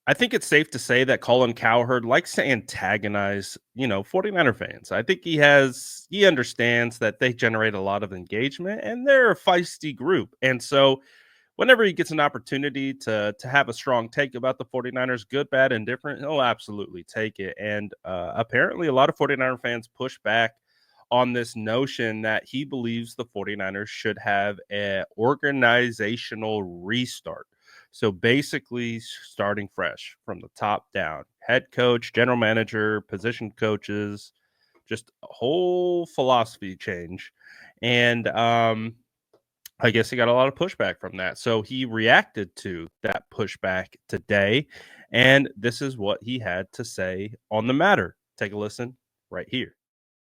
I think it's safe to say that Colin Cowherd likes to antagonize, 49er fans. I think he understands that they generate a lot of engagement and they're a feisty group. And so whenever he gets an opportunity to have a strong take about the 49ers, good, bad, and different, he'll absolutely take it. And apparently a lot of 49er fans push back on this notion that he believes the 49ers should have an organizational restart. So basically, starting fresh from the top down, head coach, general manager, position coaches, just a whole philosophy change. And I guess he got a lot of pushback from that. So he reacted to that pushback today. And this is what he had to say on the matter. Take a listen right here.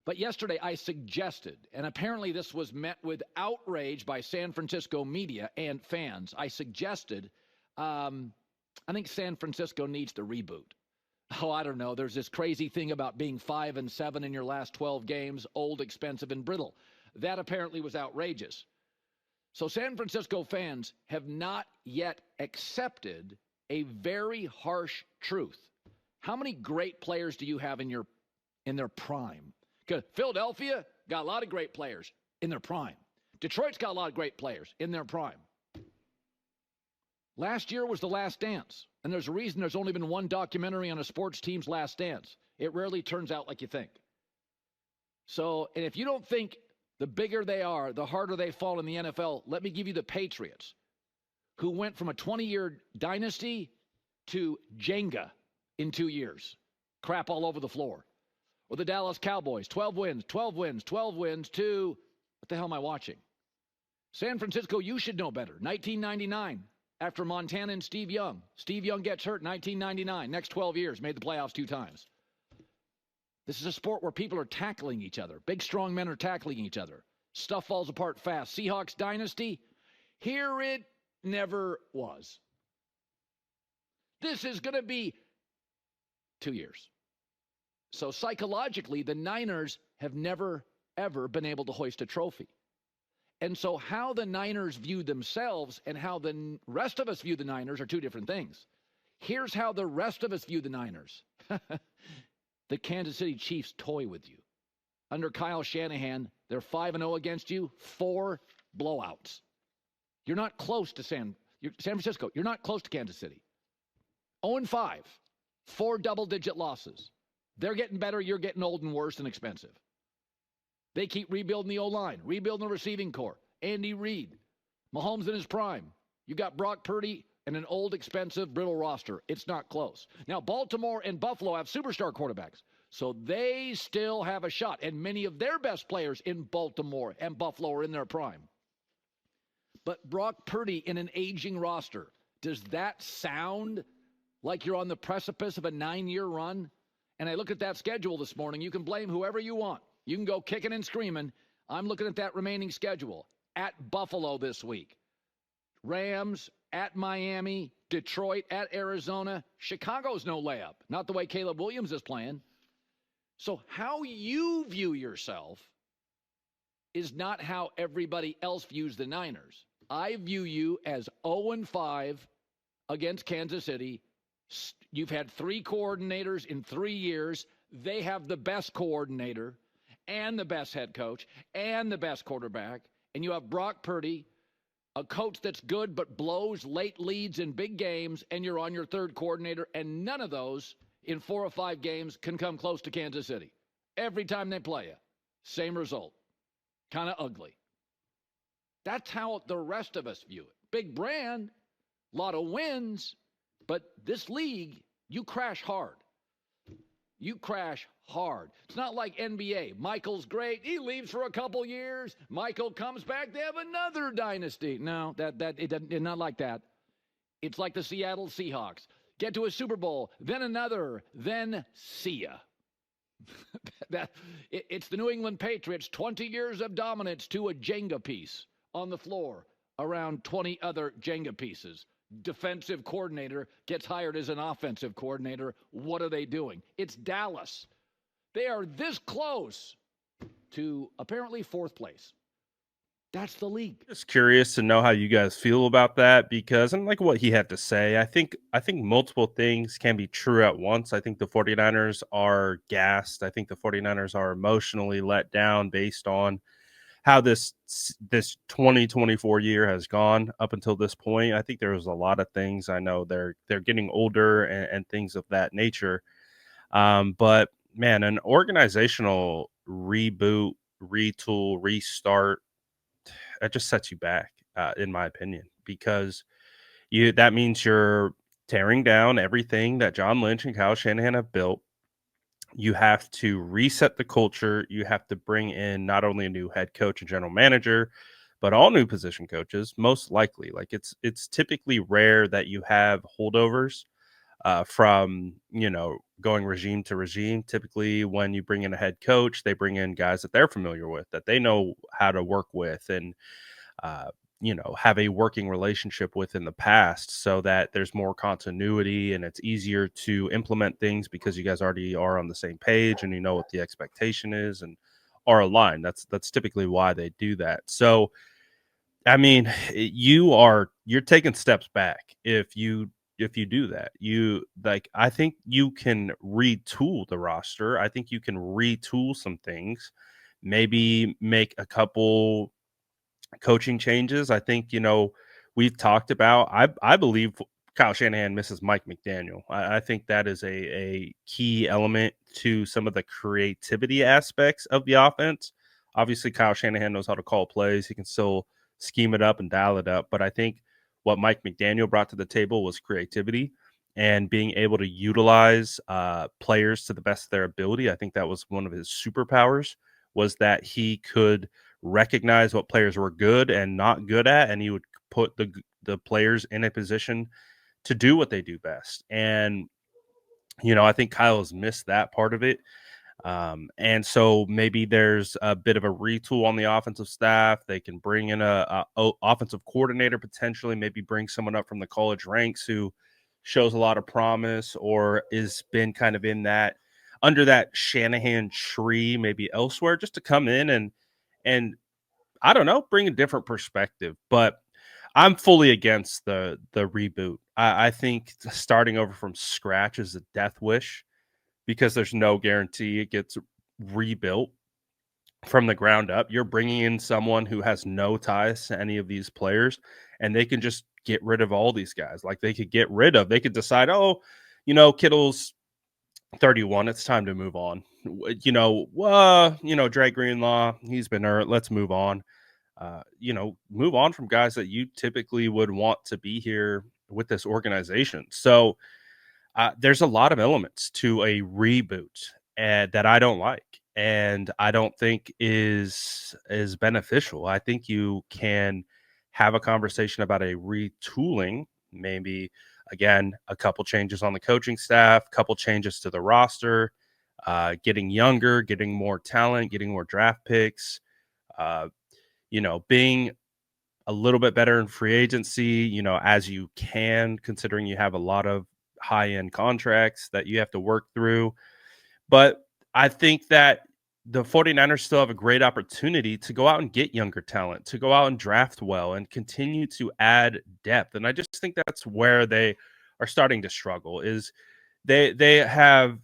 But yesterday I suggested, and apparently this was met with outrage by San Francisco media and fans. I suggested, I think San Francisco needs to reboot. Oh, I don't know. There's this crazy thing about being 5-7 in your last 12 games, old, expensive, and brittle. That apparently was outrageous. So San Francisco fans have not yet accepted a very harsh truth. How many great players do you have in their prime? Because Philadelphia got a lot of great players in their prime. Detroit's got a lot of great players in their prime. Last year was the last dance. And there's a reason there's only been one documentary on a sports team's last dance. It rarely turns out like you think. So, and if you don't think the bigger they are, the harder they fall in the NFL, let me give you the Patriots, who went from a 20-year dynasty to Jenga in 2 years. Crap all over the floor. Or the Dallas Cowboys, 12 wins, 12 wins, 12 wins to, what the hell am I watching? San Francisco, you should know better. 1999, after Montana and Steve Young. Steve Young gets hurt in 1999. Next 12 years, made the playoffs 2 times. This is a sport where people are tackling each other. Big, strong men are tackling each other. Stuff falls apart fast. Seahawks dynasty, here it never was. This is going to be 2 years. So psychologically, the Niners have never, ever been able to hoist a trophy. And so how the Niners view themselves and how the rest of us view the Niners are 2 different things. Here's how the rest of us view the Niners. The Kansas City Chiefs toy with you. Under Kyle Shanahan, they're 5-0 against you, 4 blowouts. You're not close to San Francisco. You're not close to Kansas City. 0-5, 4 double-digit losses. They're getting better. You're getting old and worse and expensive. They keep rebuilding the O-line, rebuilding the receiving corps. Andy Reid, Mahomes in his prime. You got Brock Purdy and an old, expensive, brittle roster. It's not close. Now, Baltimore and Buffalo have superstar quarterbacks, so they still have a shot. And many of their best players in Baltimore and Buffalo are in their prime. But Brock Purdy in an aging roster, does that sound like you're on the precipice of a 9-year run? And I look at that schedule this morning. You can blame whoever you want. You can go kicking and screaming. I'm looking at that remaining schedule. At Buffalo this week. Rams, at Miami, Detroit, at Arizona. Chicago's no layup. Not the way Caleb Williams is playing. So how you view yourself is not how everybody else views the Niners. I view you as 0-5 against Kansas City. You've had 3 coordinators in 3 years. They have the best coordinator and the best head coach and the best quarterback. And you have Brock Purdy, a coach that's good but blows late leads in big games, and you're on your 3rd coordinator, and none of those in 4 or 5 games can come close to Kansas City. Every time they play you, same result. Kind of ugly. That's how the rest of us view it. Big brand, a lot of wins, but this league, you crash hard. You crash hard. It's not like NBA. Michael's great. He leaves for a couple years. Michael comes back. They have another dynasty. No, it's not like that. It's like the Seattle Seahawks. Get to a Super Bowl, then another, then see ya. It's the New England Patriots, 20 years of dominance to a Jenga piece on the floor around 20 other Jenga pieces. Defensive coordinator gets hired as an offensive coordinator. What are they doing? It's Dallas. They are this close to apparently 4th place. That's the league. Just curious to know how you guys feel about that because and like what he had to say. I think multiple things can be true at once. I think the 49ers are gassed. I think the 49ers are emotionally let down based on how this 2024 year has gone up until this point. I think there was a lot of things. I know they're getting older and things of that nature. But man, an organizational reboot, retool, restart that just sets you back, in my opinion, because you that means you're tearing down everything that John Lynch and Kyle Shanahan have built. You have to reset the culture. You have to bring in not only a new head coach and general manager, but all new position coaches. Most likely, like it's typically rare that you have holdovers from going regime to regime. Typically, when you bring in a head coach, they bring in guys that they're familiar with, that they know how to work with, and uh, have a working relationship with in the past so that there's more continuity and it's easier to implement things because you guys already are on the same page and you know what the expectation is and are aligned. That's typically why they do that. So, I mean, you're taking steps back if you do that. I think you can retool the roster. I think you can retool some things, maybe make a couple coaching changes. I think, we've talked about, I believe Kyle Shanahan misses Mike McDaniel. I think that is a key element to some of the creativity aspects of the offense. Obviously, Kyle Shanahan knows how to call plays. He can still scheme it up and dial it up. But I think what Mike McDaniel brought to the table was creativity and being able to utilize players to the best of their ability. I think that was one of his superpowers, was that he could recognize what players were good and not good at, and he would put the players in a position to do what they do best. And I think Kyle has missed that part of it. And so maybe there's a bit of a retool on the offensive staff. They can bring in a offensive coordinator potentially, maybe bring someone up from the college ranks who shows a lot of promise or is been kind of in that under that Shanahan tree, maybe elsewhere, just to come in and I don't know, bring a different perspective. But I'm fully against the reboot. I think starting over from scratch is a death wish because there's no guarantee it gets rebuilt from the ground up. You're bringing in someone who has no ties to any of these players, and they can just get rid of all these guys. Like they could decide, oh, Kittle's 31. It's time to move on. Dre Greenlaw, he's been hurt. Let's move on. Move on from guys that you typically would want to be here with this organization. So there's a lot of elements to a reboot that I don't like, and I don't think is beneficial. I think you can have a conversation about a retooling, maybe again a couple changes on the coaching staff, couple changes to the roster, getting younger, getting more talent, getting more draft picks. Uh, being a little bit better in free agency, as you can, considering you have a lot of high end contracts that you have to work through. But I think that the 49ers still have a great opportunity to go out and get younger talent, to go out and draft well and continue to add depth. And I just think that's where they are starting to struggle is they have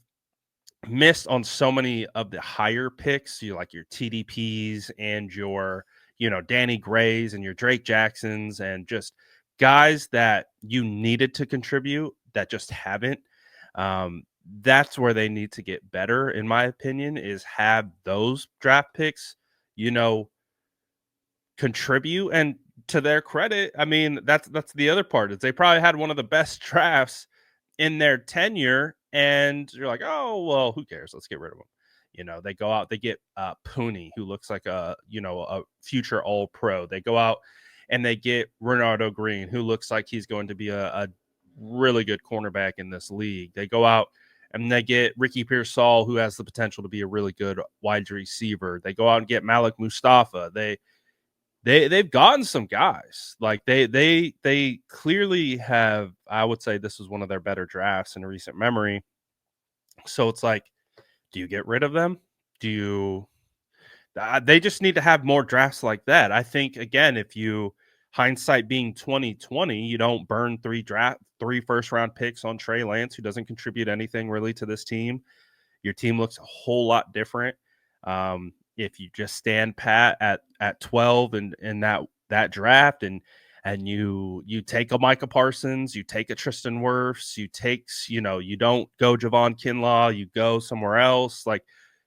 missed on so many of the higher picks, like your TDPs and your, Danny Grays and your Drake Jacksons and just guys that you needed to contribute that just haven't. That's where they need to get better, in my opinion, is have those draft picks, you know, contribute. And to their credit, I mean, that's the other part is they probably had one of the best drafts in their tenure, and you're like, oh well, who cares? Let's get rid of them. They go out, they get Pooney, who looks like a future All Pro. They go out and they get Renardo Green, who looks like he's going to be a really good cornerback in this league. They go out and they get Ricky Pearsall, who has the potential to be a really good wide receiver. They go out and get Malik Mustafa. They've gotten some guys. Like they clearly have. I would say this was one of their better drafts in recent memory. So it's like, do you get rid of them? Do you They just need to have more drafts like that. I think, again, if you hindsight being 2020, you don't burn three first round picks on Trey Lance, who doesn't contribute anything really to this team. Your team looks a whole lot different. If you just stand pat at 12 and in that draft, and you take a Micah Parsons, you take a Tristan Wirfs, you don't go Javon Kinlaw, you go somewhere else. Like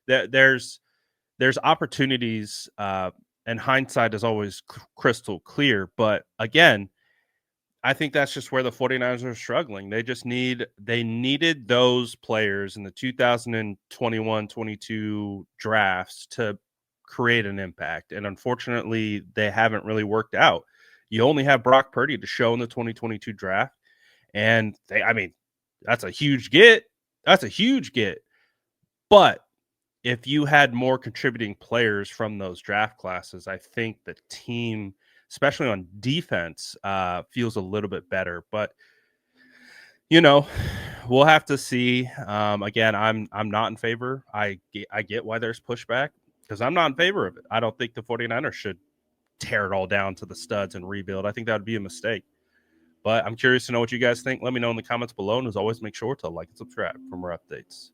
there's opportunities, and hindsight is always crystal clear. But again, I think that's just where the 49ers are struggling. They needed those players in the 2021-22 drafts to create an impact. And unfortunately, they haven't really worked out. You only have Brock Purdy to show in the 2022 draft. And that's a huge get. That's a huge get. But if you had more contributing players from those draft classes, I think the team, especially on defense, feels a little bit better. But we'll have to see. Again, I'm not in favor. I get why there's pushback, because I'm not in favor of it. I don't think the 49ers should tear it all down to the studs and rebuild. I think that would be a mistake. But I'm curious to know what you guys think. Let me know in the comments below. And as always, make sure to like and subscribe for more updates.